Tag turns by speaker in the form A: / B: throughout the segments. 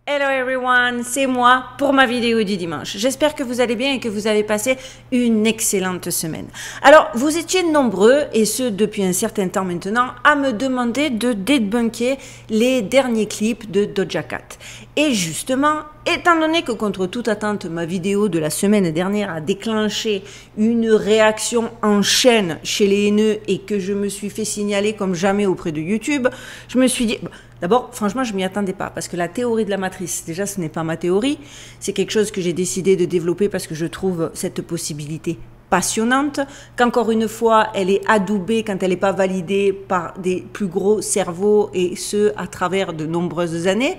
A: Hello everyone, c'est moi pour ma vidéo du dimanche. J'espère que vous allez bien et que vous avez passé une excellente semaine. Alors, vous étiez nombreux, et ce depuis un certain temps maintenant, à me demander de débunker les derniers clips de Doja Cat. Et justement, étant donné que contre toute attente, ma vidéo de la semaine dernière a déclenché une réaction en chaîne chez les haineux et que je me suis fait signaler comme jamais auprès de YouTube, je me suis dit... D'abord, franchement, je m'y attendais pas parce que la théorie de la matrice, déjà, ce n'est pas ma théorie. C'est quelque chose que j'ai décidé de développer parce que je trouve cette possibilité passionnante, qu'encore une fois, elle est adoubée quand elle n'est pas validée par des plus gros cerveaux et ce, à travers de nombreuses années.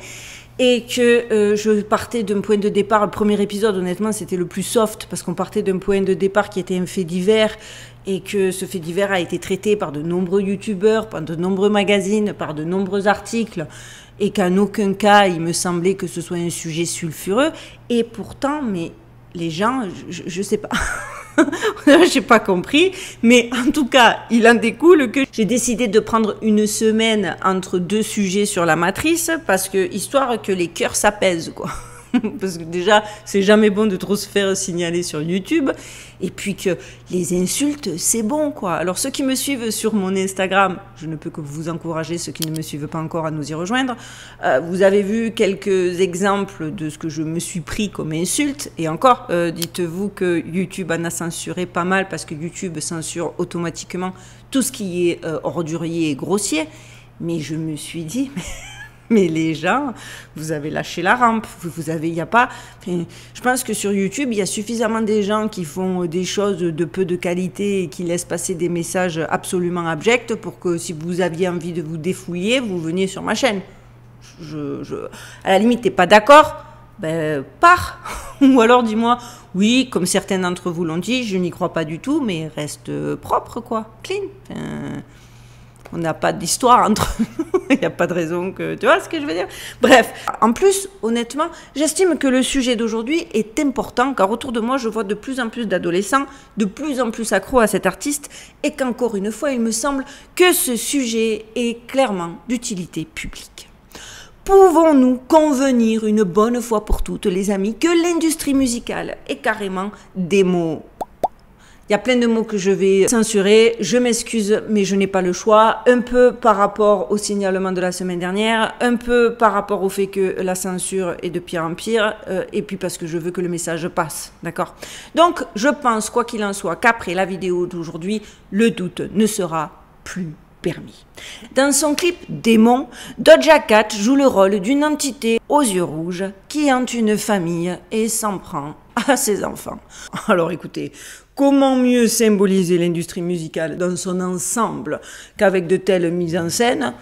A: Et que je partais d'un point de départ, le premier épisode, honnêtement, c'était le plus soft, parce qu'on partait d'un point de départ qui était un fait divers, et que ce fait divers a été traité par de nombreux youtubeurs, par de nombreux magazines, par de nombreux articles, et qu'en aucun cas, il me semblait que ce soit un sujet sulfureux. Et pourtant, mais les gens, je sais pas... J'ai pas compris, mais en tout cas, il en découle que j'ai décidé de prendre une semaine entre deux sujets sur la matrice parce que, histoire que les cœurs s'apaisent, quoi. Parce que déjà, c'est jamais bon de trop se faire signaler sur YouTube. Et puis que les insultes, c'est bon, quoi. Alors, ceux qui me suivent sur mon Instagram, je ne peux que vous encourager, ceux qui ne me suivent pas encore, à nous y rejoindre. Vous avez vu quelques exemples de ce que je me suis pris comme insulte. Et encore, dites-vous que YouTube en a censuré pas mal parce que YouTube censure automatiquement tout ce qui est ordurier et grossier. Mais je me suis dit... Mais les gens, vous avez lâché la rampe, vous avez, il n'y a pas... Enfin, je pense que sur YouTube, il y a suffisamment des gens qui font des choses de peu de qualité et qui laissent passer des messages absolument abjects pour que si vous aviez envie de vous défouiller, vous veniez sur ma chaîne. À la limite, t'es pas d'accord ? Ben, pars. Ou alors dis-moi, oui, comme certains d'entre vous l'ont dit, je n'y crois pas du tout, mais reste propre, quoi, clean. Enfin, on n'a pas d'histoire entre nous, il n'y a pas de raison que... Tu vois ce que je veux dire? Bref, en plus, honnêtement, j'estime que le sujet d'aujourd'hui est important, car autour de moi, je vois de plus en plus d'adolescents, de plus en plus accros à cet artiste, et qu'encore une fois, il me semble que ce sujet est clairement d'utilité publique. Pouvons-nous convenir une bonne fois pour toutes, les amis, que l'industrie musicale est carrément des mots? Il y a plein de mots que je vais censurer, je m'excuse, mais je n'ai pas le choix. Un peu par rapport au signalement de la semaine dernière, un peu par rapport au fait que la censure est de pire en pire, et puis parce que je veux que le message passe, d'accord? Donc, je pense, quoi qu'il en soit, qu'après la vidéo d'aujourd'hui, le doute ne sera plus permis. Dans son clip Démon, Doja Cat joue le rôle d'une entité aux yeux rouges qui hante une famille et s'en prend à ses enfants. Alors écoutez, comment mieux symboliser l'industrie musicale dans son ensemble qu'avec de telles mises en scène?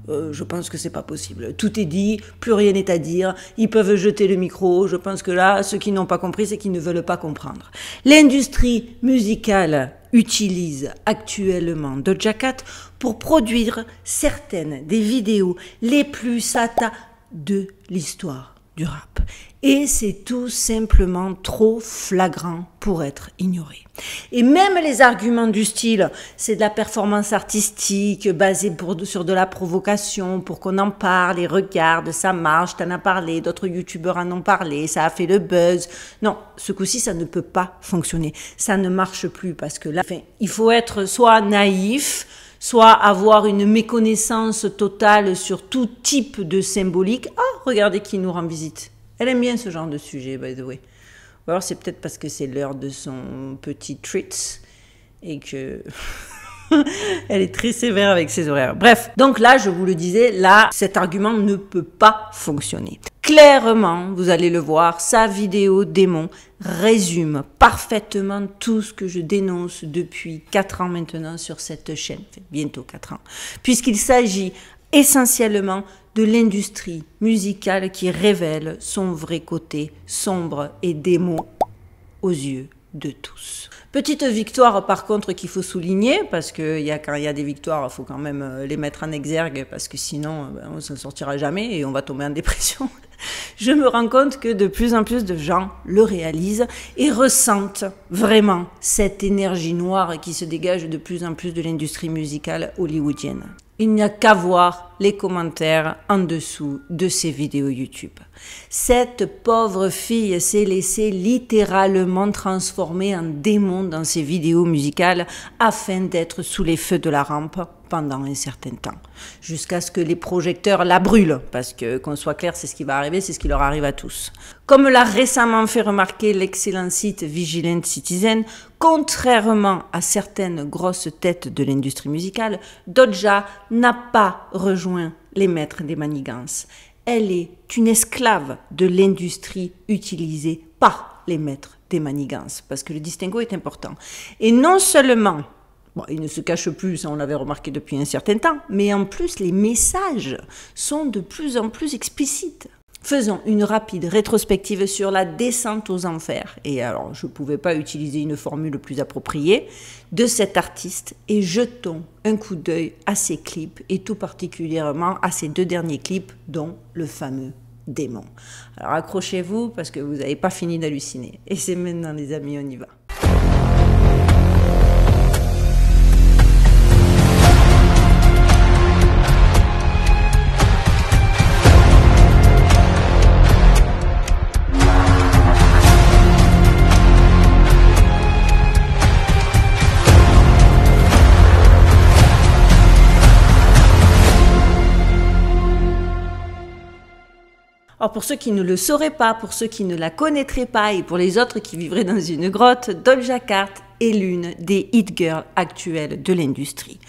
A: Je pense que c'est pas possible. Tout est dit, plus rien n'est à dire. Ils peuvent jeter le micro. Je pense que là, ceux qui n'ont pas compris, c'est qu'ils ne veulent pas comprendre. L'industrie musicale utilise actuellement Doja Cat pour produire certaines des vidéos les plus sata de l'histoire du rap. Et c'est tout simplement trop flagrant pour être ignoré. Et même les arguments du style, c'est de la performance artistique basée sur de la provocation, pour qu'on en parle, et regarde, ça marche, t'en as parlé, d'autres youtubeurs en ont parlé, ça a fait le buzz. Non, ce coup-ci, ça ne peut pas fonctionner. Ça ne marche plus parce que là, enfin, il faut être soit naïf, soit avoir une méconnaissance totale sur tout type de symbolique. Ah, regardez qui nous rend visite. Elle aime bien ce genre de sujet, by the way. Ou alors c'est peut-être parce que c'est l'heure de son petit treat et que elle est très sévère avec ses horaires. Bref, donc là, je vous le disais, là, cet argument ne peut pas fonctionner. Clairement, vous allez le voir, sa vidéo Démon résume parfaitement tout ce que je dénonce depuis 4 ans maintenant sur cette chaîne, enfin, bientôt 4 ans, puisqu'il s'agit essentiellement de l'industrie musicale qui révèle son vrai côté sombre et démon aux yeux de tous. Petite victoire par contre qu'il faut souligner, parce que quand il y a des victoires, il faut quand même les mettre en exergue, parce que sinon on ne s'en sortira jamais et on va tomber en dépression. Je me rends compte que de plus en plus de gens le réalisent et ressentent vraiment cette énergie noire qui se dégage de plus en plus de l'industrie musicale hollywoodienne. Il n'y a qu'à voir les commentaires en dessous de ces vidéos YouTube. Cette pauvre fille s'est laissée littéralement transformer en démon dans ses vidéos musicales afin d'être sous les feux de la rampe pendant un certain temps, jusqu'à ce que les projecteurs la brûlent, parce que, qu'on soit clair, c'est ce qui va arriver, c'est ce qui leur arrive à tous. Comme l'a récemment fait remarquer l'excellent site Vigilant Citizen, contrairement à certaines grosses têtes de l'industrie musicale, Doja n'a pas rejoint les maîtres des manigances. Elle est une esclave de l'industrie utilisée par les maîtres des manigances, parce que le distinguo est important. Et non seulement bon, il ne se cache plus, ça on l'avait remarqué depuis un certain temps, mais en plus les messages sont de plus en plus explicites. Faisons une rapide rétrospective sur la descente aux enfers, et alors je ne pouvais pas utiliser une formule plus appropriée, de cet artiste, et jetons un coup d'œil à ses clips, et tout particulièrement à ses 2 derniers clips, dont le fameux Démon. Alors accrochez-vous parce que vous n'avez pas fini d'halluciner. Et c'est maintenant les amis, on y va. Alors pour ceux qui ne le sauraient pas, pour ceux qui ne la connaîtraient pas et pour les autres qui vivraient dans une grotte, Doja Cat est l'une des hit girls actuelles de l'industrie.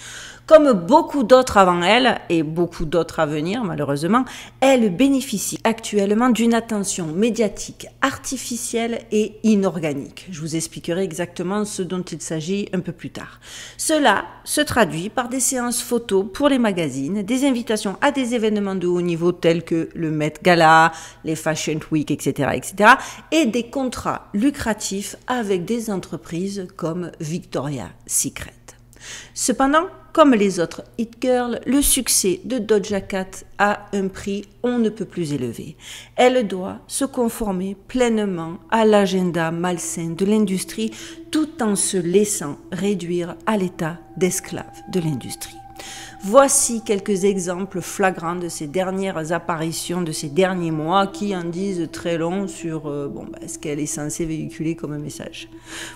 A: Comme beaucoup d'autres avant elle, et beaucoup d'autres à venir malheureusement, elle bénéficie actuellement d'une attention médiatique artificielle et inorganique. Je vous expliquerai exactement ce dont il s'agit un peu plus tard. Cela se traduit par des séances photos pour les magazines, des invitations à des événements de haut niveau tels que le Met Gala, les Fashion Week, etc., etc., et des contrats lucratifs avec des entreprises comme Victoria's Secret. Cependant, comme les autres hit girls, le succès de Doja Cat a un prix on ne peut plus élevé. Elle doit se conformer pleinement à l'agenda malsain de l'industrie tout en se laissant réduire à l'état d'esclave de l'industrie. Voici quelques exemples flagrants de ces dernières apparitions de ces derniers mois qui en disent très long sur ce qu'elle est censée véhiculer comme un message.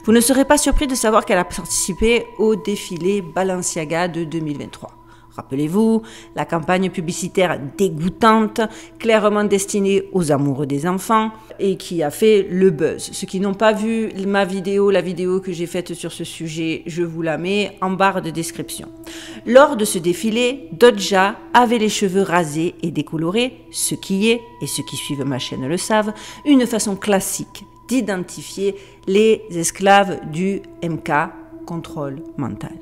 A: Vous ne serez pas surpris de savoir qu'elle a participé au défilé Balenciaga de 2023. Rappelez-vous, la campagne publicitaire dégoûtante, clairement destinée aux amoureux des enfants et qui a fait le buzz. Ceux qui n'ont pas vu ma vidéo, la vidéo que j'ai faite sur ce sujet, je vous la mets en barre de description. Lors de ce défilé, Doja avait les cheveux rasés et décolorés, ce qui est, et ceux qui suivent ma chaîne le savent, une façon classique d'identifier les esclaves du MK, contrôle mental.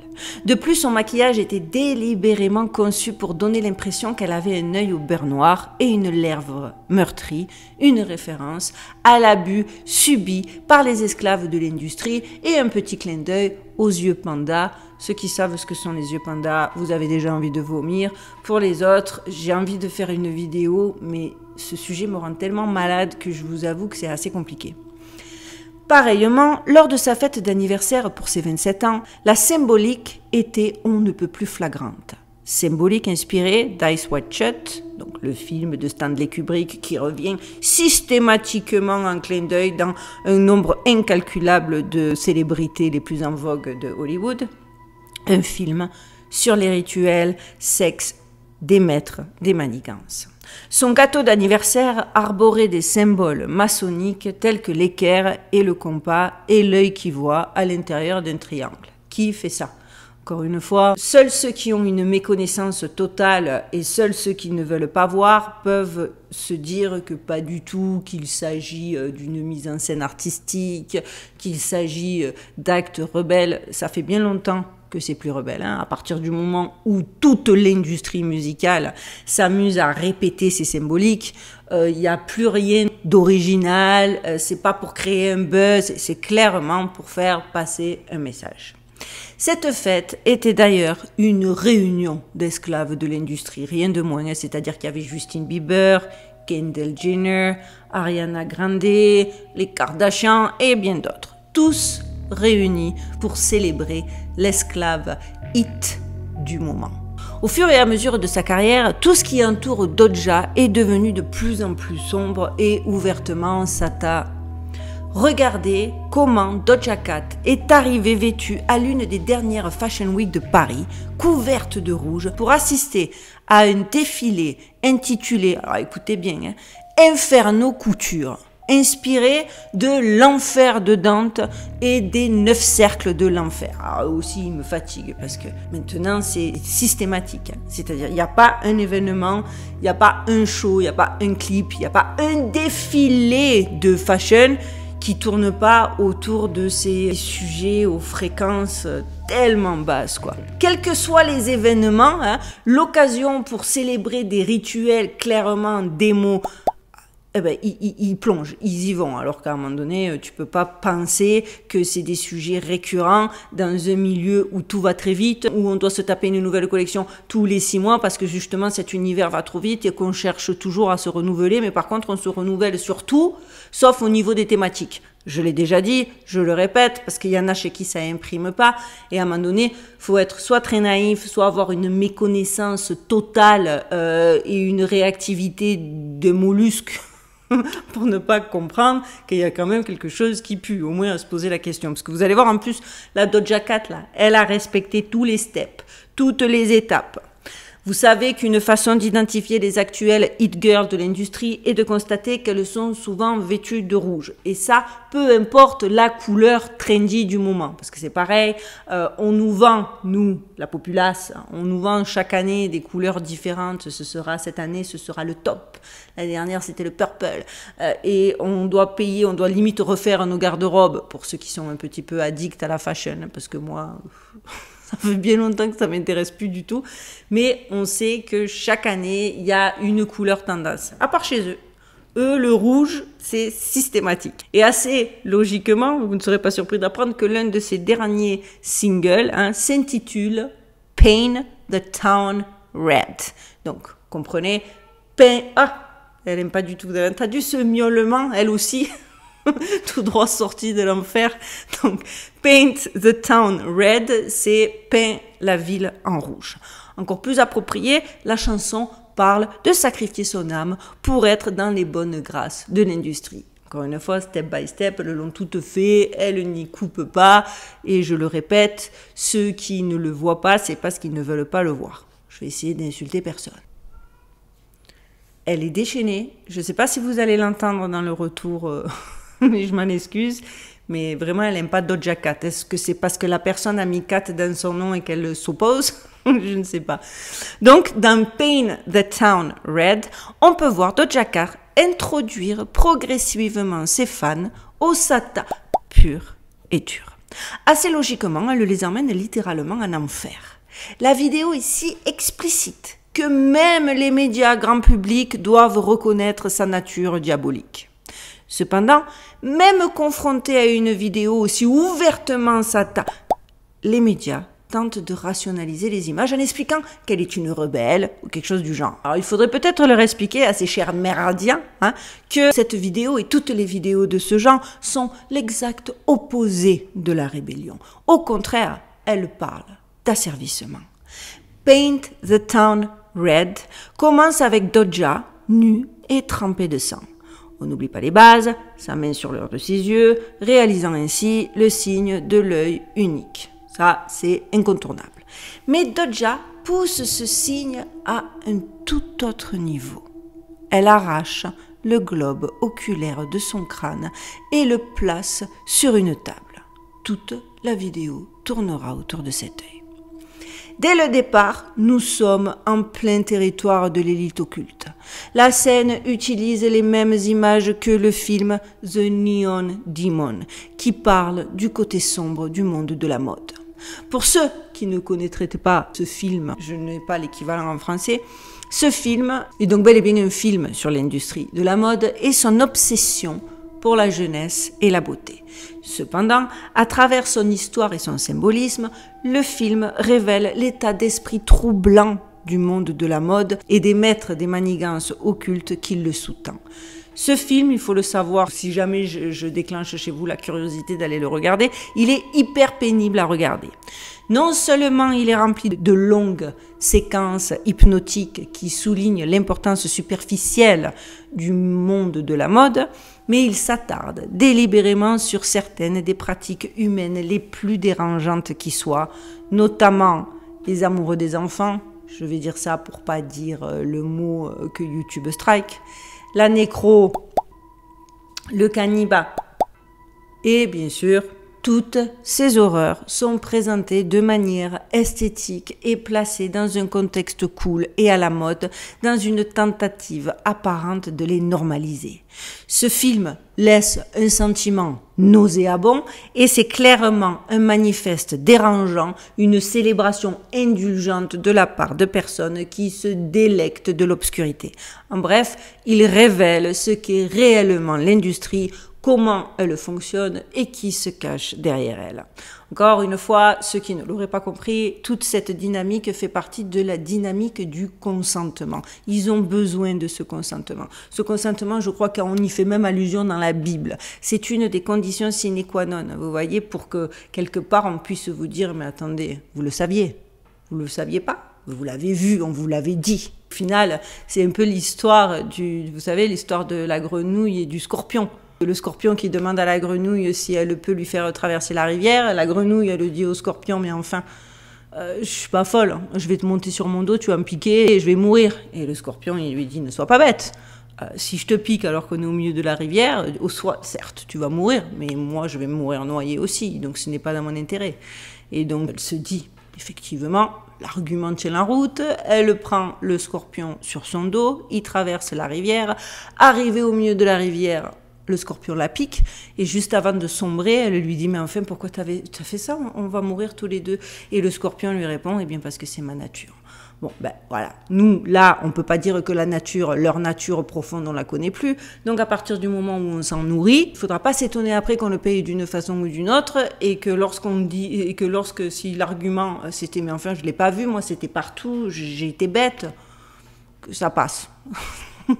A: De plus, son maquillage était délibérément conçu pour donner l'impression qu'elle avait un œil au beurre noir et une lèvre meurtrie, une référence à l'abus subi par les esclaves de l'industrie et un petit clin d'œil aux yeux panda. Ceux qui savent ce que sont les yeux panda, vous avez déjà envie de vomir. Pour les autres, j'ai envie de faire une vidéo, mais ce sujet me rend tellement malade que je vous avoue que c'est assez compliqué. Pareillement, lors de sa fête d'anniversaire pour ses 27 ans, la symbolique était on ne peut plus flagrante. Symbolique inspirée d'Eyes Wide Shut, donc le film de Stanley Kubrick qui revient systématiquement en clin d'œil dans un nombre incalculable de célébrités les plus en vogue de Hollywood. Un film sur les rituels, sexe des maîtres des manigances. Son gâteau d'anniversaire arborait des symboles maçonniques tels que l'équerre et le compas et l'œil qui voit à l'intérieur d'un triangle. Qui fait ça? Encore une fois, seuls ceux qui ont une méconnaissance totale et seuls ceux qui ne veulent pas voir peuvent se dire que pas du tout, qu'il s'agit d'une mise en scène artistique, qu'il s'agit d'actes rebelles. Ça fait bien longtemps que c'est plus rebelle, hein. À partir du moment où toute l'industrie musicale s'amuse à répéter ces symboliques, il n'y a plus rien d'original, c'est pas pour créer un buzz, c'est clairement pour faire passer un message. Cette fête était d'ailleurs une réunion d'esclaves de l'industrie, rien de moins, c'est-à-dire qu'il y avait Justin Bieber, Kendall Jenner, Ariana Grande, les Kardashians et bien d'autres. Tous réunis pour célébrer l'esclave hit du moment. Au fur et à mesure de sa carrière, tout ce qui entoure Doja est devenu de plus en plus sombre et ouvertement sata. Regardez comment Doja Cat est arrivée vêtue à l'une des dernières Fashion Week de Paris, couverte de rouge, pour assister à un défilé intitulé, alors écoutez bien, Inferno Couture, inspiré de l'enfer de Dante et des 9 cercles de l'enfer. Alors aussi, il me fatigue parce que maintenant, c'est systématique. C'est-à-dire, il n'y a pas un événement, il n'y a pas un show, il n'y a pas un clip, il n'y a pas un défilé de fashion qui tourne pas autour de ces sujets aux fréquences tellement basses, quoi. Quels que soient les événements, l'occasion pour célébrer des rituels clairement démo, eh ben, ils plongent, ils y vont, alors qu'à un moment donné, tu peux pas penser que c'est des sujets récurrents dans un milieu où tout va très vite, où on doit se taper une nouvelle collection tous les 6 mois parce que justement cet univers va trop vite et qu'on cherche toujours à se renouveler, mais par contre on se renouvelle sur tout, sauf au niveau des thématiques. Je l'ai déjà dit, je le répète, parce qu'il y en a chez qui ça imprime pas, et à un moment donné, faut être soit très naïf, soit avoir une méconnaissance totale et une réactivité de mollusque pour ne pas comprendre qu'il y a quand même quelque chose qui pue, au moins à se poser la question. Parce que vous allez voir, en plus, la Doja Cat, là, elle a respecté tous les steps, toutes les étapes. Vous savez qu'une façon d'identifier les actuelles hit girls de l'industrie est de constater qu'elles sont souvent vêtues de rouge. Et ça, peu importe la couleur trendy du moment. Parce que c'est pareil, on nous vend, nous, la populace, on nous vend chaque année des couleurs différentes. Ce sera cette année, ce sera le top. L'année dernière, c'était le purple. Et on doit payer, on doit limite refaire nos garde-robes pour ceux qui sont un petit peu addicts à la fashion. Parce que moi... Ça fait bien longtemps que ça m'intéresse plus du tout. Mais on sait que chaque année, il y a une couleur tendance. À part chez eux. Eux, le rouge, c'est systématique. Et assez logiquement, vous ne serez pas surpris d'apprendre que l'un de ces derniers singles s'intitule Paint the Town Red. Donc, comprenez, elle n'aime pas du tout. Vous avez entendu ce miaulement, elle aussi tout droit sorti de l'enfer. Donc, Paint the Town Red, c'est peint la ville en rouge. Encore plus approprié, la chanson parle de sacrifier son âme pour être dans les bonnes grâces de l'industrie. Encore une fois, step by step, elles l'ont toutes fait, elles n'y coupent pas. Et je le répète, ceux qui ne le voient pas, c'est parce qu'ils ne veulent pas le voir. Je vais essayer d'insulter personne. Elle est déchaînée. Je ne sais pas si vous allez l'entendre dans le retour... mais je m'en excuse, mais vraiment elle n'aime pas Doja Cat. Est-ce que c'est parce que la personne a mis Cat dans son nom et qu'elle s'oppose? Je ne sais pas. Donc dans Paint the Town Red, on peut voir Doja Cat introduire progressivement ses fans au sata pur et dur. Assez logiquement, elle les emmène littéralement en enfer. La vidéo est si explicite que même les médias grand public doivent reconnaître sa nature diabolique. Cependant, même confrontés à une vidéo aussi ouvertement sata, les médias tentent de rationaliser les images en expliquant qu'elle est une rebelle ou quelque chose du genre. Alors il faudrait peut-être leur expliquer à ces chers merdiens que cette vidéo et toutes les vidéos de ce genre sont l'exact opposé de la rébellion. Au contraire, elles parlent d'asservissement. Paint the Town Red commence avec Doja, nue et trempée de sang. On n'oublie pas les bases, sa main sur l'heure de ses yeux, réalisant ainsi le signe de l'œil unique. Ça, c'est incontournable. Mais Doja pousse ce signe à un tout autre niveau. Elle arrache le globe oculaire de son crâne et le place sur une table. Toute la vidéo tournera autour de cet œil. Dès le départ, nous sommes en plein territoire de l'élite occulte. La scène utilise les mêmes images que le film The Neon Demon, qui parle du côté sombre du monde de la mode. Pour ceux qui ne connaîtraient pas ce film, je n'ai pas l'équivalent en français, ce film est donc bel et bien un film sur l'industrie de la mode et son obsession pour la jeunesse et la beauté. Cependant, à travers son histoire et son symbolisme, le film révèle l'état d'esprit troublant du monde de la mode et des maîtres des manigances occultes qui le sous-tendent. Ce film, il faut le savoir, si jamais je déclenche chez vous la curiosité d'aller le regarder, il est hyper pénible à regarder. Non seulement il est rempli de longues séquences hypnotiques qui soulignent l'importance superficielle du monde de la mode, mais il s'attarde délibérément sur certaines des pratiques humaines les plus dérangeantes qui soient, notamment les amoureux des enfants, je vais dire ça pour pas dire le mot que YouTube strike, la nécro, le cannibale et bien sûr, toutes ces horreurs sont présentées de manière esthétique et placées dans un contexte cool et à la mode, dans une tentative apparente de les normaliser. Ce film laisse un sentiment nauséabond et c'est clairement un manifeste dérangeant, une célébration indulgente de la part de personnes qui se délectent de l'obscurité. En bref, il révèle ce qu'est réellement l'industrie, comment elle fonctionne et qui se cache derrière elle. Encore une fois, ceux qui ne l'auraient pas compris, toute cette dynamique fait partie de la dynamique du consentement. Ils ont besoin de ce consentement. Ce consentement, je crois qu'on y fait même allusion dans la Bible. C'est une des conditions sine qua non, vous voyez, pour que quelque part on puisse vous dire, mais attendez, vous le saviez? Vous le saviez pas? Vous l'avez vu, on vous l'avait dit. Au final, c'est un peu l'histoire vous savez, l'histoire de la grenouille et du scorpion. Le scorpion qui demande à la grenouille si elle peut lui faire traverser la rivière. La grenouille, elle dit au scorpion, mais enfin, je suis pas folle, je vais te monter sur mon dos, tu vas me piquer et je vais mourir. Et le scorpion, il lui dit, ne sois pas bête. Si je te pique alors qu'on est au milieu de la rivière, certes, tu vas mourir, mais moi, je vais mourir noyé aussi, donc ce n'est pas dans mon intérêt. Et donc, elle se dit, effectivement, l'argument tient la route, elle prend le scorpion sur son dos, il traverse la rivière, arrivé au milieu de la rivière, le scorpion la pique, et juste avant de sombrer, elle lui dit, mais enfin, pourquoi t'as fait ça? On va mourir tous les deux. Et le scorpion lui répond, eh bien, parce que c'est ma nature. Bon, ben voilà, nous, là, on peut pas dire que la nature, leur nature profonde, on la connaît plus. Donc, à partir du moment où on s'en nourrit, il faudra pas s'étonner après qu'on le paye d'une façon ou d'une autre, et que si l'argument, c'était, mais enfin, je l'ai pas vu, moi, c'était partout, j'ai été bête, que ça passe.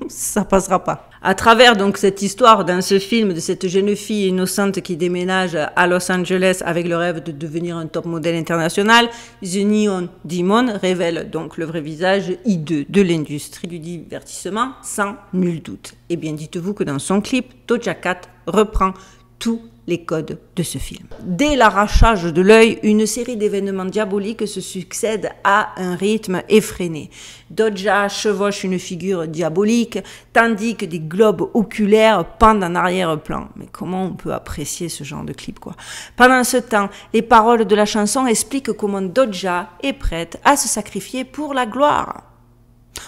A: Ça passera pas. À travers donc cette histoire dans ce film de cette jeune fille innocente qui déménage à Los Angeles avec le rêve de devenir un top modèle international, The Neon Demon révèle donc le vrai visage hideux de l'industrie du divertissement sans nul doute. Et bien dites-vous que dans son clip, Doja Cat reprend tous les codes de ce film. Dès l'arrachage de l'œil, une série d'événements diaboliques se succèdent à un rythme effréné. Doja chevauche une figure diabolique, tandis que des globes oculaires pendent en arrière-plan. Mais comment on peut apprécier ce genre de clip, quoi? Pendant ce temps, les paroles de la chanson expliquent comment Doja est prête à se sacrifier pour la gloire.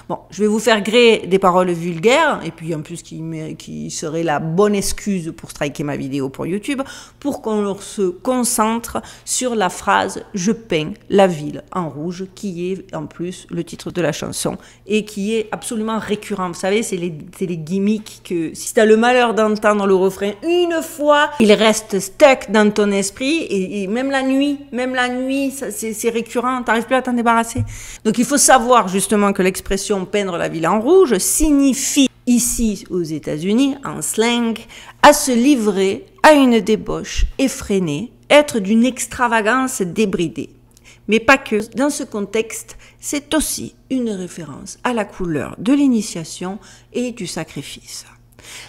A: Bon, je vais vous faire gré des paroles vulgaires, et puis en plus qui serait la bonne excuse pour striker ma vidéo pour YouTube, pour qu'on se concentre sur la phrase « Je peins la ville en rouge », qui est en plus le titre de la chanson, et qui est absolument récurrent. Vous savez, c'est les gimmicks que si tu as le malheur d'entendre le refrain une fois, il reste stuck dans ton esprit, et même la nuit, c'est récurrent, t'arrives plus à t'en débarrasser. Donc il faut savoir justement que l'expression peindre la ville en rouge signifie ici aux États-Unis, en slang, à se livrer à une débauche effrénée, être d'une extravagance débridée. Mais pas que. Dans ce contexte, c'est aussi une référence à la couleur de l'initiation et du sacrifice.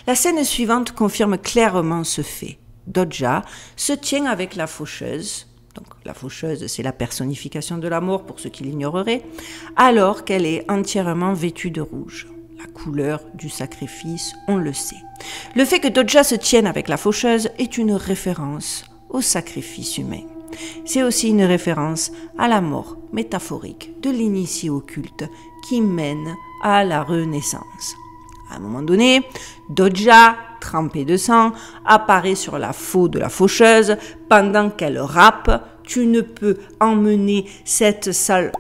A: La scène suivante confirme clairement ce fait. Doja se tient avec la faucheuse. Donc la faucheuse, c'est la personnification de la mort pour ceux qui l'ignoreraient, alors qu'elle est entièrement vêtue de rouge. La couleur du sacrifice, on le sait. Le fait que Doja se tienne avec la faucheuse est une référence au sacrifice humain. C'est aussi une référence à la mort métaphorique de l'initié occulte qui mène à la renaissance. À un moment donné, Doja, trempée de sang, apparaît sur la faux de la faucheuse pendant qu'elle rappe. Tu ne peux emmener cette sale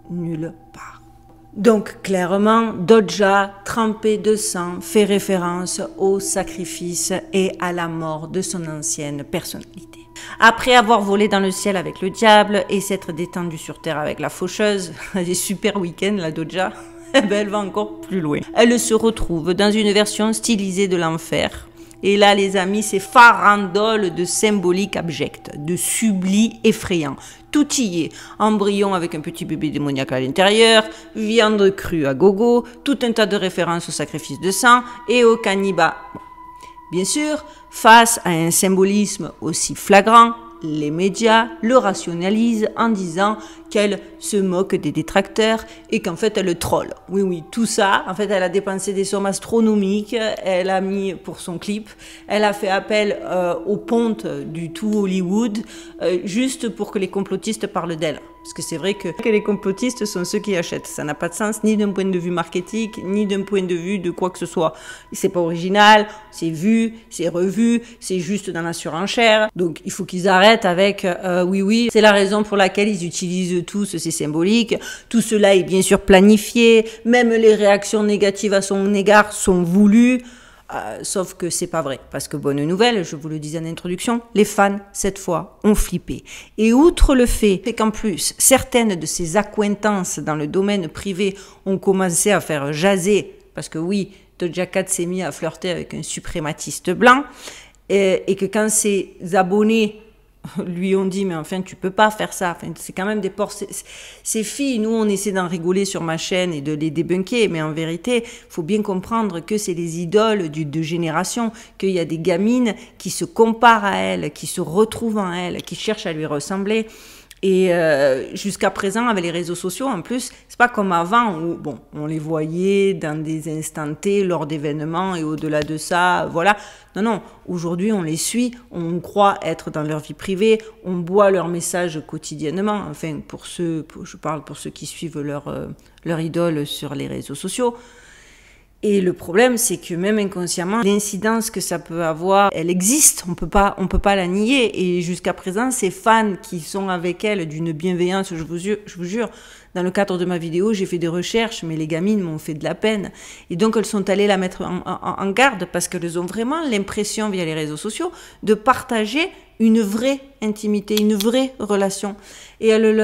A: nulle part. Donc clairement, Doja, trempée de sang, fait référence au sacrifice et à la mort de son ancienne personnalité. Après avoir volé dans le ciel avec le diable et s'être détendue sur terre avec la faucheuse, des super week-ends la Doja. eh ben, elle va encore plus loin. Elle se retrouve dans une version stylisée de l'enfer. Et là, les amis, c'est farandole de symbolique abjecte, de subli effrayant. Tout y est. Embryon avec un petit bébé démoniaque à l'intérieur, viande crue à gogo, tout un tas de références au sacrifice de sang et au cannibale. Bien sûr, face à un symbolisme aussi flagrant, les médias le rationalisent en disant qu'elle se moque des détracteurs et qu'en fait elle troll. Oui, oui, tout ça, en fait elle a dépensé des sommes astronomiques, elle a mis pour son clip, elle a fait appel aux pontes du tout Hollywood juste pour que les complotistes parlent d'elle. Parce que c'est vrai que les complotistes sont ceux qui achètent. Ça n'a pas de sens, ni d'un point de vue marketing, ni d'un point de vue de quoi que ce soit. C'est pas original, c'est vu, c'est revu, c'est juste dans la surenchère. Donc il faut qu'ils arrêtent avec oui, oui, c'est la raison pour laquelle ils utilisent tous ces symboliques. Tout cela est bien sûr planifié, même les réactions négatives à son égard sont voulues. Sauf que c'est pas vrai, parce que bonne nouvelle, je vous le disais en introduction, les fans, cette fois, ont flippé. Et outre le fait qu'en plus, certaines de ses accointances dans le domaine privé ont commencé à faire jaser, parce que oui, Doja Cat s'est mis à flirter avec un suprématiste blanc, et que quand ses abonnés lui ont dit mais enfin tu peux pas faire ça, enfin, c'est quand même des porcs, ces filles, nous on essaie d'en rigoler sur ma chaîne et de les débunker, mais en vérité faut bien comprendre que c'est les idoles de génération, qu'il y a des gamines qui se comparent à elles, qui se retrouvent en elles, qui cherchent à lui ressembler. Et jusqu'à présent, avec les réseaux sociaux, en plus, c'est pas comme avant où, bon, on les voyait dans des instants T, lors d'événements et au-delà de ça, voilà. Non, non, aujourd'hui, on les suit, on croit être dans leur vie privée, on voit leurs messages quotidiennement. Enfin, je parle pour ceux qui suivent leur idole sur les réseaux sociaux. Et le problème, c'est que même inconsciemment, l'incidence que ça peut avoir, elle existe, on peut pas la nier. Et jusqu'à présent, ces fans qui sont avec elle d'une bienveillance, je vous jure, dans le cadre de ma vidéo, j'ai fait des recherches, mais les gamines m'ont fait de la peine. Et donc, elles sont allées la mettre en garde parce qu'elles ont vraiment l'impression, via les réseaux sociaux, de partager une vraie intimité, une vraie relation. Et elle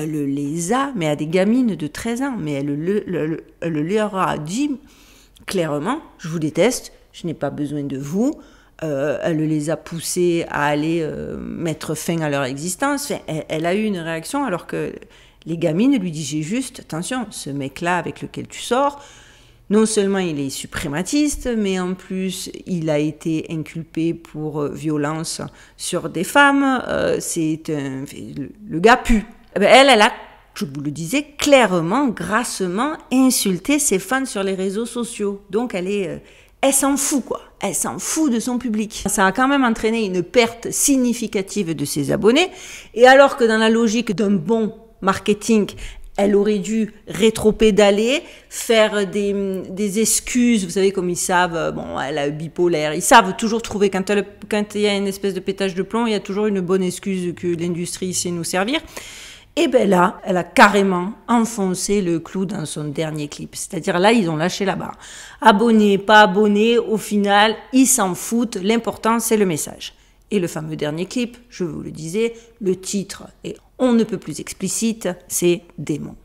A: les a, mais à des gamines de 13 ans, mais elle leur a dit clairement, je vous déteste, je n'ai pas besoin de vous. Elle les a poussés à aller mettre fin à leur existence. Enfin, elle a eu une réaction alors que les gamines lui disaient juste, attention, ce mec-là avec lequel tu sors, non seulement il est suprématiste, mais en plus il a été inculpé pour violence sur des femmes. Le gars pue. Elle a, je vous le disais, clairement, grassement insulté ses fans sur les réseaux sociaux. Donc elle s'en fout, quoi. Elle s'en fout de son public. Ça a quand même entraîné une perte significative de ses abonnés. Et alors que dans la logique d'un bon marketing, elle aurait dû rétropédaler, faire des excuses, vous savez, comme ils savent, bon, elle a bipolaire, ils savent toujours trouver, quand il y a une espèce de pétage de plomb, il y a toujours une bonne excuse que l'industrie sait nous servir. Et bien là, elle a carrément enfoncé le clou dans son dernier clip. C'est-à-dire là, ils ont lâché la barre. Abonné, pas abonné, au final, ils s'en foutent. L'important, c'est le message. Et le fameux dernier clip, je vous le disais, le titre est on ne peut plus explicite, c'est Démon.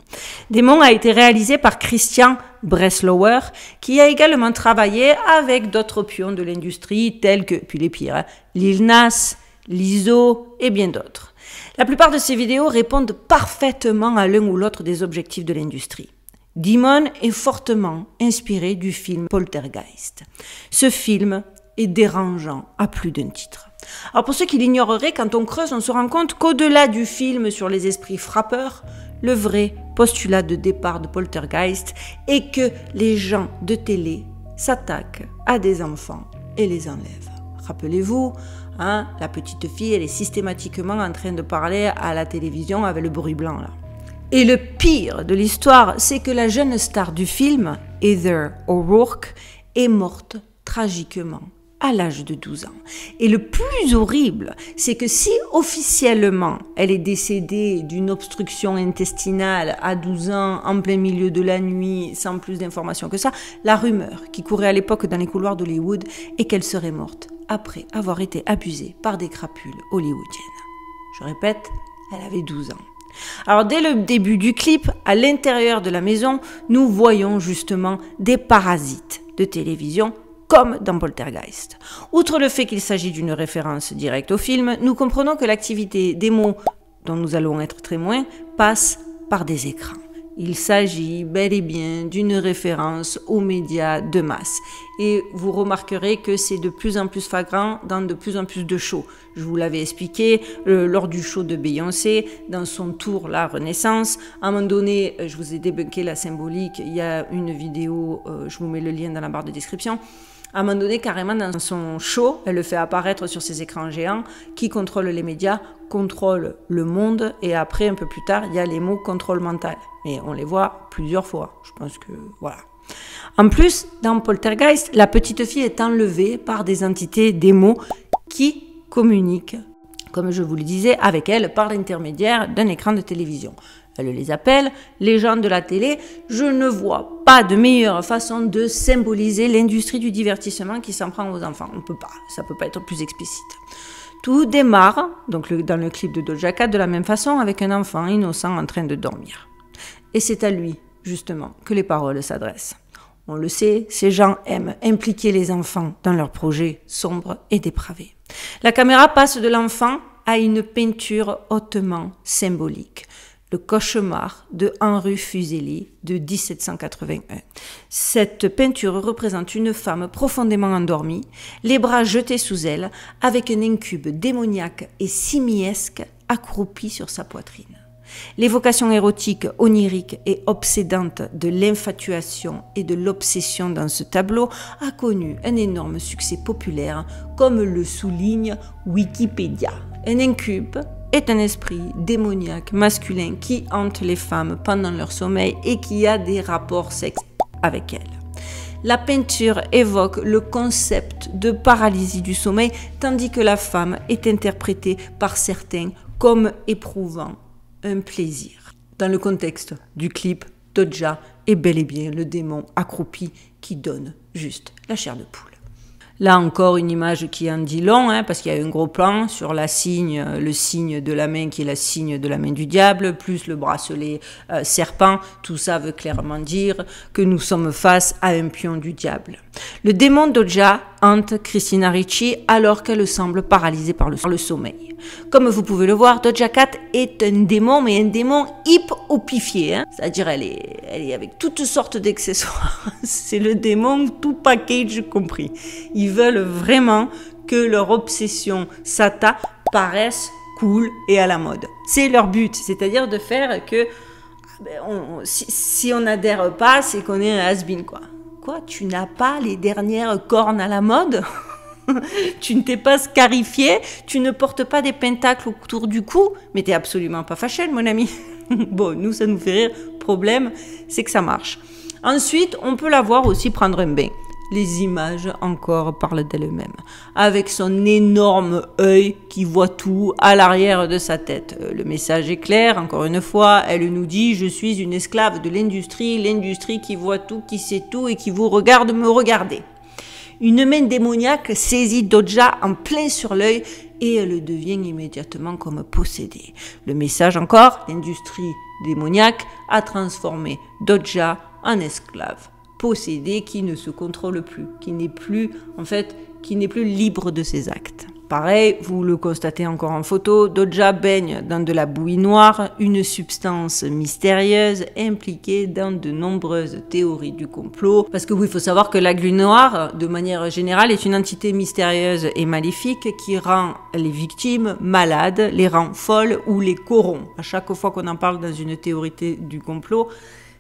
A: Démon a été réalisé par Christian Breslauer, qui a également travaillé avec d'autres pions de l'industrie, tels que, puis les pires, Lil Nas, Lizzo et bien d'autres. La plupart de ces vidéos répondent parfaitement à l'un ou l'autre des objectifs de l'industrie. Démon est fortement inspiré du film Poltergeist. Ce film est dérangeant à plus d'un titre. Alors pour ceux qui l'ignoreraient, quand on creuse, on se rend compte qu'au-delà du film sur les esprits frappeurs, le vrai postulat de départ de Poltergeist est que les gens de télé s'attaquent à des enfants et les enlèvent. Rappelez-vous, hein, la petite fille, elle est systématiquement en train de parler à la télévision avec le bruit blanc là. Et le pire de l'histoire, c'est que la jeune star du film, Heather O'Rourke, est morte tragiquement à l'âge de 12 ans. Et le plus horrible, c'est que si officiellement elle est décédée d'une obstruction intestinale à 12 ans, en plein milieu de la nuit, sans plus d'informations que ça, la rumeur qui courait à l'époque dans les couloirs d'Hollywood est qu'elle serait morte après avoir été abusée par des crapules hollywoodiennes. Je répète, elle avait 12 ans. Alors dès le début du clip, à l'intérieur de la maison, nous voyons justement des parasites de télévision comme dans Poltergeist. Outre le fait qu'il s'agit d'une référence directe au film, nous comprenons que l'activité des mots dont nous allons être témoins passe par des écrans. Il s'agit bel et bien d'une référence aux médias de masse. Et vous remarquerez que c'est de plus en plus flagrant dans de plus en plus de shows. Je vous l'avais expliqué lors du show de Beyoncé, dans son tour La Renaissance. À un moment donné, je vous ai débunké la symbolique. Il y a une vidéo, je vous mets le lien dans la barre de description. À un moment donné, carrément dans son show, elle le fait apparaître sur ses écrans géants. Qui contrôle les médias, contrôle le monde. Et après, un peu plus tard, il y a les mots contrôle mental. Et on les voit plusieurs fois. Je pense que voilà. En plus, dans Poltergeist, la petite fille est enlevée par des entités, des mots qui communiquent, comme je vous le disais, avec elle par l'intermédiaire d'un écran de télévision. Elle les appelle les gens de la télé. Je ne vois pas de meilleure façon de symboliser l'industrie du divertissement qui s'en prend aux enfants. On peut pas, ça peut pas être plus explicite. Tout démarre, donc dans le clip de Doja Cat, de la même façon, avec un enfant innocent en train de dormir. Et c'est à lui, justement, que les paroles s'adressent. On le sait, ces gens aiment impliquer les enfants dans leurs projets sombres et dépravés. La caméra passe de l'enfant à une peinture hautement symbolique. Le cauchemar de Henri Fuseli de 1781. Cette peinture représente une femme profondément endormie, les bras jetés sous elle, avec un incube démoniaque et simiesque accroupi sur sa poitrine. L'évocation érotique, onirique et obsédante de l'infatuation et de l'obsession dans ce tableau a connu un énorme succès populaire, comme le souligne Wikipédia. Un incube est un esprit démoniaque masculin qui hante les femmes pendant leur sommeil et qui a des rapports sexuels avec elles. La peinture évoque le concept de paralysie du sommeil, tandis que la femme est interprétée par certains comme éprouvant un plaisir. Dans le contexte du clip, Doja est bel et bien le démon accroupi qui donne juste la chair de poule. Là encore, une image qui en dit long, parce qu'il y a un gros plan sur le signe de la main qui est le signe de la main du diable, plus le bracelet serpent. Tout ça veut clairement dire que nous sommes face à un pion du diable. Le démon Doja hante Christina Ricci alors qu'elle semble paralysée par le sommeil. Comme vous pouvez le voir, Doja Cat est un démon, mais un démon hip-hopifié. C'est-à-dire elle est avec toutes sortes d'accessoires. C'est le démon tout package compris. Ils veulent vraiment que leur obsession Sata paraisse cool et à la mode. C'est leur but, c'est-à-dire de faire que si on n'adhère pas, c'est qu'on est un has-been, quoi. Quoi, tu n'as pas les dernières cornes à la mode? Tu ne t'es pas scarifié, tu ne portes pas des pentacles autour du cou, mais t'es absolument pas fashion, mon ami. Bon, nous, ça nous fait rire. Problème, c'est que ça marche. Ensuite, on peut la voir aussi prendre un bain. Les images encore parlent d'elles-mêmes. Avec son énorme œil qui voit tout à l'arrière de sa tête. Le message est clair, encore une fois, elle nous dit « Je suis une esclave de l'industrie qui voit tout, qui sait tout et qui vous regarde me regarder ». Une main démoniaque saisit Doja en plein sur l'œil et elle devient immédiatement comme possédée. Le message encore, l'industrie démoniaque a transformé Doja en esclave possédée qui ne se contrôle plus, qui n'est plus libre de ses actes. Pareil, vous le constatez encore en photo, Doja baigne dans de la bouillie noire, une substance mystérieuse impliquée dans de nombreuses théories du complot. Parce que oui, il faut savoir que la glu noire, de manière générale, est une entité mystérieuse et maléfique qui rend les victimes malades, les rend folles ou les corrompt. À chaque fois qu'on en parle dans une théorie du complot,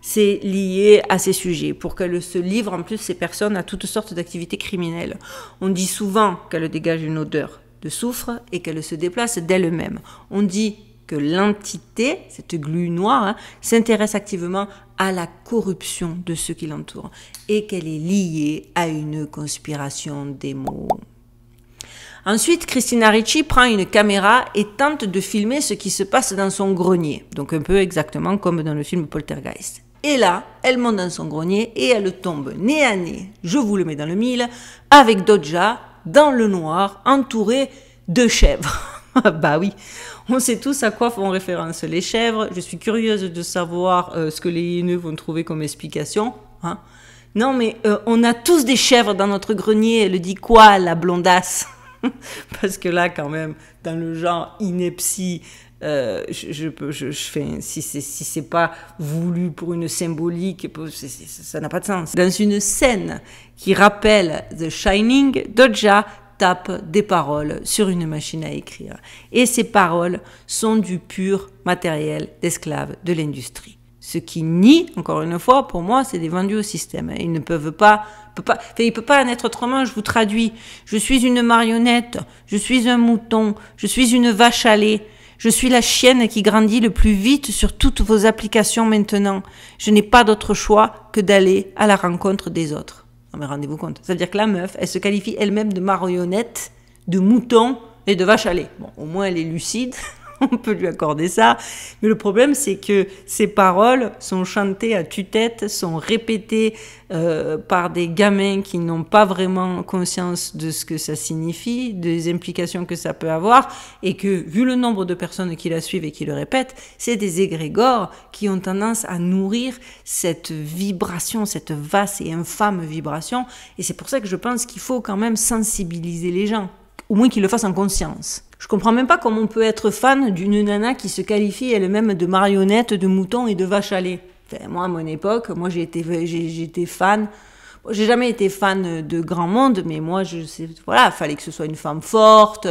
A: c'est lié à ces sujets, pour qu'elle se livre en plus ces personnes à toutes sortes d'activités criminelles. On dit souvent qu'elle dégage une odeur de soufre et qu'elle se déplace d'elle-même. On dit que l'entité, cette glu noire, s'intéresse activement à la corruption de ceux qui l'entourent et qu'elle est liée à une conspiration des mots. Ensuite, Christina Ricci prend une caméra et tente de filmer ce qui se passe dans son grenier, donc un peu exactement comme dans le film Poltergeist. Et là, elle monte dans son grenier et elle tombe nez à nez, je vous le mets dans le mille, avec Doja dans le noir, entourée de chèvres. Bah oui, on sait tous à quoi font référence les chèvres. Je suis curieuse de savoir ce que les haineux vont trouver comme explication. Hein. Non, mais on a tous des chèvres dans notre grenier. Elle dit quoi, la blondasse? Parce que là, quand même, dans le genre ineptie, je fais, si c'est pas voulu pour une symbolique, ça n'a pas de sens. Dans une scène qui rappelle The Shining, Doja tape des paroles sur une machine à écrire. Et ces paroles sont du pur matériel d'esclaves de l'industrie. Ce qui nie, encore une fois, pour moi, c'est des vendus au système. Ils ne peuvent pas, il peut pas en être autrement, je vous traduis. Je suis une marionnette, je suis un mouton, je suis une vache à lait, je suis la chienne qui grandit le plus vite sur toutes vos applications maintenant. Je n'ai pas d'autre choix que d'aller à la rencontre des autres. Non mais rendez-vous compte. Ça veut dire que la meuf, elle se qualifie elle-même de marionnette, de mouton et de vache à lait. Bon, au moins elle est lucide. On peut lui accorder ça. Mais le problème, c'est que ces paroles sont chantées à tue-tête, sont répétées par des gamins qui n'ont pas vraiment conscience de ce que ça signifie, des implications que ça peut avoir, et que, vu le nombre de personnes qui la suivent et qui le répètent, c'est des égrégores qui ont tendance à nourrir cette vibration, cette vaste et infâme vibration. Et c'est pour ça que je pense qu'il faut quand même sensibiliser les gens, au moins qu'ils le fassent en conscience. Je comprends même pas comment on peut être fan d'une nana qui se qualifie elle-même de marionnette, de mouton et de vache à lait. Enfin, moi, à mon époque, j'ai été fan. Bon, j'ai jamais été fan de grand monde, mais moi, voilà, fallait que ce soit une femme forte,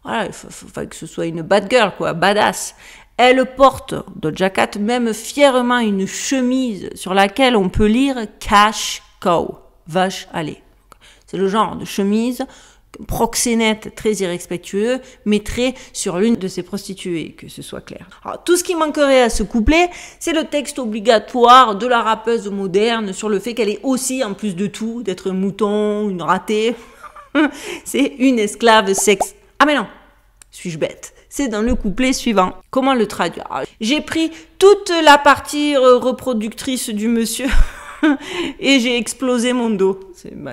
A: voilà, fallait que ce soit une bad girl, quoi, badass. Elle porte, Doja Cat, même fièrement une chemise sur laquelle on peut lire Cash Cow, vache à lait. C'est le genre de chemise proxénète très irrespectueux mettrait sur l'une de ses prostituées, que ce soit clair. Alors, tout ce qui manquerait à ce couplet, c'est le texte obligatoire de la rappeuse moderne sur le fait qu'elle est aussi, en plus de tout, d'être un mouton, une ratée. C'est une esclave sexe. Ah mais non, suis-je bête? C'est dans le couplet suivant. Comment le traduire? J'ai pris toute la partie reproductrice du monsieur et j'ai explosé mon dos.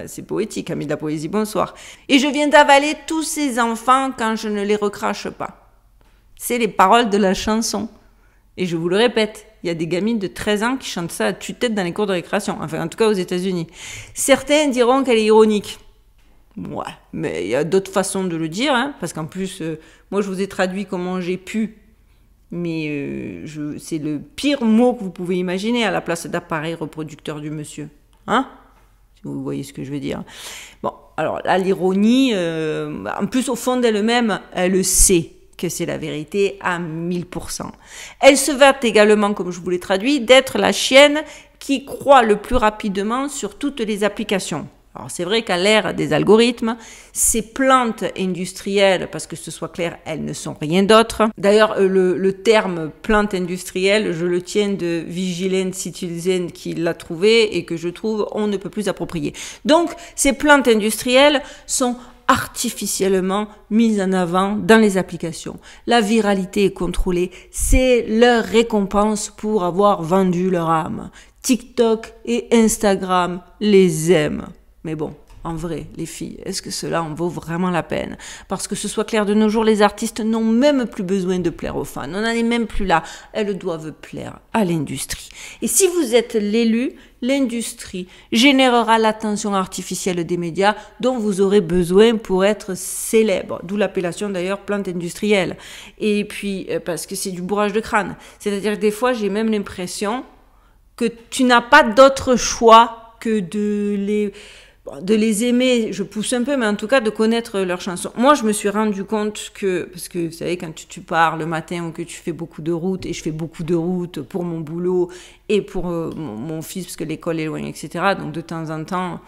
A: C'est poétique, ami de la poésie, bonsoir. Et je viens d'avaler tous ces enfants quand je ne les recrache pas. C'est les paroles de la chanson. Et je vous le répète, il y a des gamines de 13 ans qui chantent ça à tue-tête dans les cours de récréation. Enfin, en tout cas aux États-Unis. Certains diront qu'elle est ironique. Ouais, mais il y a d'autres façons de le dire, hein, parce qu'en plus, moi je vous ai traduit comment j'ai pu. Mais c'est le pire mot que vous pouvez imaginer à la place d'appareil reproducteur du monsieur. Hein? Si vous voyez ce que je veux dire. Bon, alors là, l'ironie, en plus au fond d'elle-même, elle sait que c'est la vérité à 1000%. Elle se vante également, comme je vous l'ai traduit, d'être la chienne qui croît le plus rapidement sur toutes les applications. Alors c'est vrai qu'à l'ère des algorithmes, ces plantes industrielles, parce que ce soit clair, elles ne sont rien d'autre. D'ailleurs, le terme plante industrielle, je le tiens de Vigilant Citizen qui l'a trouvé et que je trouve on ne peut plus approprier. Donc, ces plantes industrielles sont artificiellement mises en avant dans les applications. La viralité est contrôlée, c'est leur récompense pour avoir vendu leur âme. TikTok et Instagram les aiment. Mais bon, en vrai, les filles, est-ce que cela en vaut vraiment la peine? Parce que ce soit clair, de nos jours, les artistes n'ont même plus besoin de plaire aux fans. On n'en est même plus là. Elles doivent plaire à l'industrie. Et si vous êtes l'élu, l'industrie générera l'attention artificielle des médias dont vous aurez besoin pour être célèbre. D'où l'appellation d'ailleurs plante industrielle. Et puis, parce que c'est du bourrage de crâne. C'est-à-dire que des fois, j'ai même l'impression que tu n'as pas d'autre choix que de les aimer, je pousse un peu, mais en tout cas de connaître leurs chansons. Moi, je me suis rendu compte que, parce que vous savez, quand tu pars le matin ou que tu fais beaucoup de routes, et je fais beaucoup de routes pour mon boulot et pour mon fils, parce que l'école est loin, etc. Donc de temps en temps,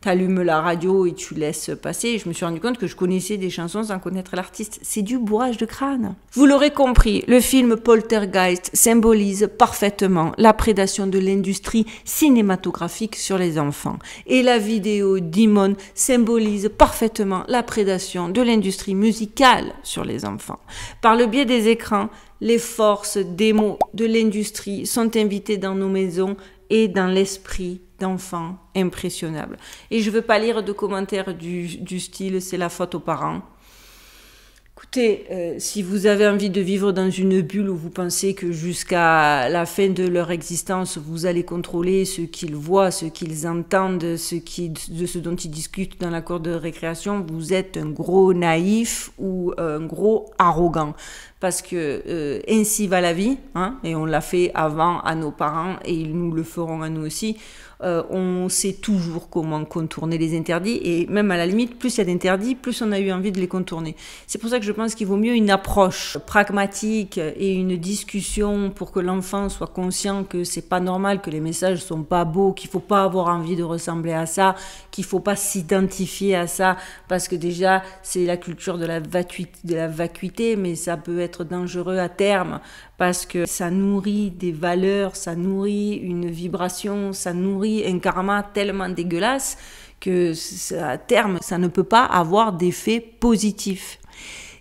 A: t'allumes la radio et tu laisses passer. Je me suis rendu compte que je connaissais des chansons sans connaître l'artiste. C'est du bourrage de crâne. Vous l'aurez compris, le film Poltergeist symbolise parfaitement la prédation de l'industrie cinématographique sur les enfants. Et la vidéo Demon symbolise parfaitement la prédation de l'industrie musicale sur les enfants. Par le biais des écrans, les forces démos de l'industrie sont invitées dans nos maisons et dans l'esprit d'enfants impressionnables. Et je ne veux pas lire de commentaires du style « c'est la faute aux parents ». Écoutez, si vous avez envie de vivre dans une bulle où vous pensez que jusqu'à la fin de leur existence, vous allez contrôler ce qu'ils voient, ce qu'ils entendent, de ce dont ils discutent dans la cour de récréation, vous êtes un gros naïf ou un gros arrogant. Parce que ainsi va la vie, hein, et on l'a fait avant à nos parents et ils nous le feront à nous aussi. On sait toujours comment contourner les interdits et même à la limite, plus il y a d'interdits, plus on a eu envie de les contourner. C'est pour ça que je pense qu'il vaut mieux une approche pragmatique et une discussion pour que l'enfant soit conscient que c'est pas normal, que les messages sont pas beaux, qu'il faut pas avoir envie de ressembler à ça, qu'il faut pas s'identifier à ça parce que déjà c'est la culture de la vacuité, mais ça peut être dangereux à terme parce que ça nourrit des valeurs, ça nourrit une vibration, ça nourrit un karma tellement dégueulasse que à terme, ça ne peut pas avoir d'effet positif.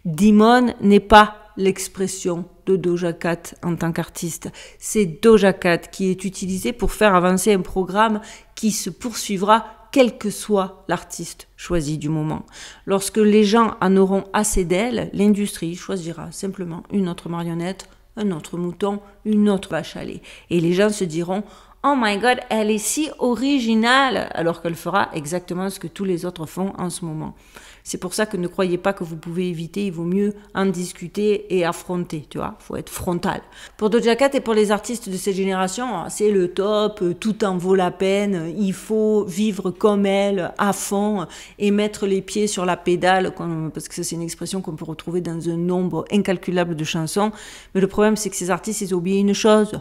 A: Demon n'est pas l'expression de Doja Cat en tant qu'artiste. C'est Doja Cat qui est utilisé pour faire avancer un programme qui se poursuivra quel que soit l'artiste choisi du moment. Lorsque les gens en auront assez d'elle, l'industrie choisira simplement une autre marionnette, un autre mouton, une autre vache à lait. Et les gens se diront « Oh my God, elle est si originale !» alors qu'elle fera exactement ce que tous les autres font en ce moment. C'est pour ça que ne croyez pas que vous pouvez éviter, il vaut mieux en discuter et affronter, tu vois, il faut être frontal. Pour Doja Cat et pour les artistes de cette génération, c'est le top, tout en vaut la peine, il faut vivre comme elle, à fond, et mettre les pieds sur la pédale, parce que ça c'est une expression qu'on peut retrouver dans un nombre incalculable de chansons, mais le problème c'est que ces artistes, ils ont oublié une chose.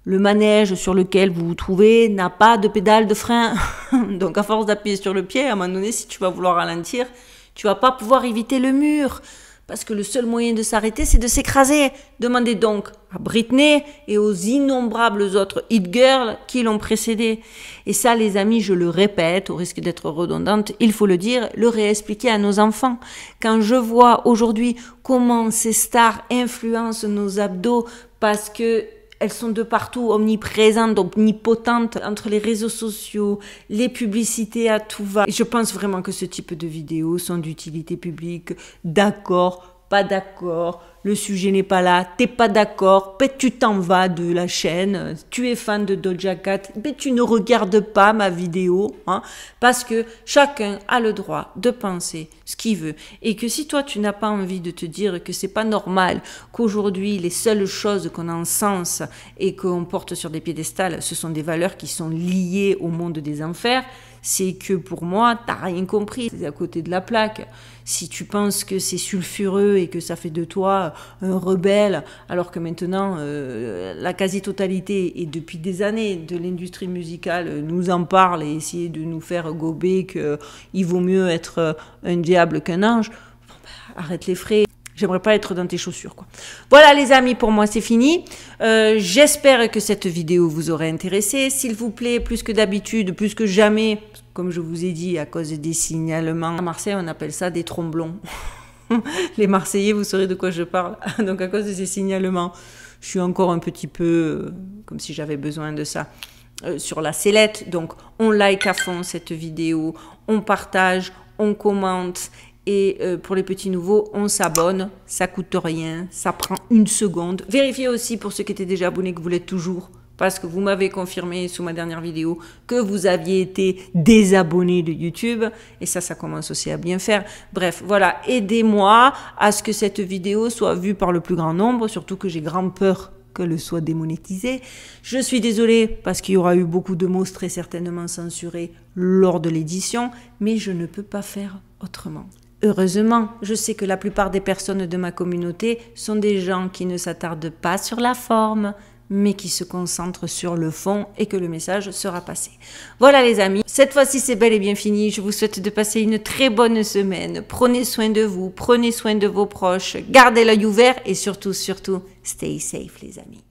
A: Le manège sur lequel vous vous trouvez n'a pas de pédale de frein. Donc à force d'appuyer sur le pied, à un moment donné, si tu vas vouloir ralentir, tu vas pas pouvoir éviter le mur. Parce que le seul moyen de s'arrêter, c'est de s'écraser. Demandez donc à Britney et aux innombrables autres hit girls qui l'ont précédé. Et ça, les amis, je le répète, au risque d'être redondante, il faut le dire, le réexpliquer à nos enfants. Quand je vois aujourd'hui comment ces stars influencent nos abdos parce que elles sont de partout, omniprésentes, omnipotentes, entre les réseaux sociaux, les publicités à tout va. Et je pense vraiment que ce type de vidéos sont d'utilité publique. D'accord, pas d'accord, le sujet n'est pas là, t'es pas d'accord, tu t'en vas de la chaîne, tu es fan de Doja Cat, mais tu ne regardes pas ma vidéo, hein, parce que chacun a le droit de penser ce qu'il veut. Et que si toi, tu n'as pas envie de te dire que c'est pas normal, qu'aujourd'hui, les seules choses qu'on encense et qu'on porte sur des piédestals, ce sont des valeurs qui sont liées au monde des enfers, c'est que pour moi, t'as rien compris, c'est à côté de la plaque. Si tu penses que c'est sulfureux et que ça fait de toi un rebelle, alors que maintenant, la quasi-totalité, et depuis des années, de l'industrie musicale nous en parle et essaie de nous faire gober qu'il vaut mieux être un diable qu'un ange, bon, bah, arrête les frais. J'aimerais pas être dans tes chaussures, quoi. Voilà, les amis, pour moi, c'est fini. J'espère que cette vidéo vous aura intéressé. S'il vous plaît, plus que d'habitude, plus que jamais, comme je vous ai dit, à cause des signalements. À Marseille, on appelle ça des tromblons. Les Marseillais, vous saurez de quoi je parle. Donc, à cause de ces signalements, je suis encore un petit peu comme si j'avais besoin de ça. Sur la sellette. Donc, on like à fond cette vidéo, on partage, on commente. Et pour les petits nouveaux, on s'abonne, ça coûte rien, ça prend 1 seconde. Vérifiez aussi pour ceux qui étaient déjà abonnés que vous l'êtes toujours, parce que vous m'avez confirmé sous ma dernière vidéo que vous aviez été désabonné de YouTube, et ça commence aussi à bien faire. Bref, voilà, aidez-moi à ce que cette vidéo soit vue par le plus grand nombre, surtout que j'ai grand peur qu'elle soit démonétisée. Je suis désolée parce qu'il y aura eu beaucoup de mots très certainement censurés lors de l'édition, mais je ne peux pas faire autrement. Heureusement, je sais que la plupart des personnes de ma communauté sont des gens qui ne s'attardent pas sur la forme, mais qui se concentrent sur le fond et que le message sera passé. Voilà les amis, cette fois-ci c'est bel et bien fini. Je vous souhaite de passer une très bonne semaine. Prenez soin de vous, prenez soin de vos proches, gardez l'œil ouvert et surtout, stay safe les amis.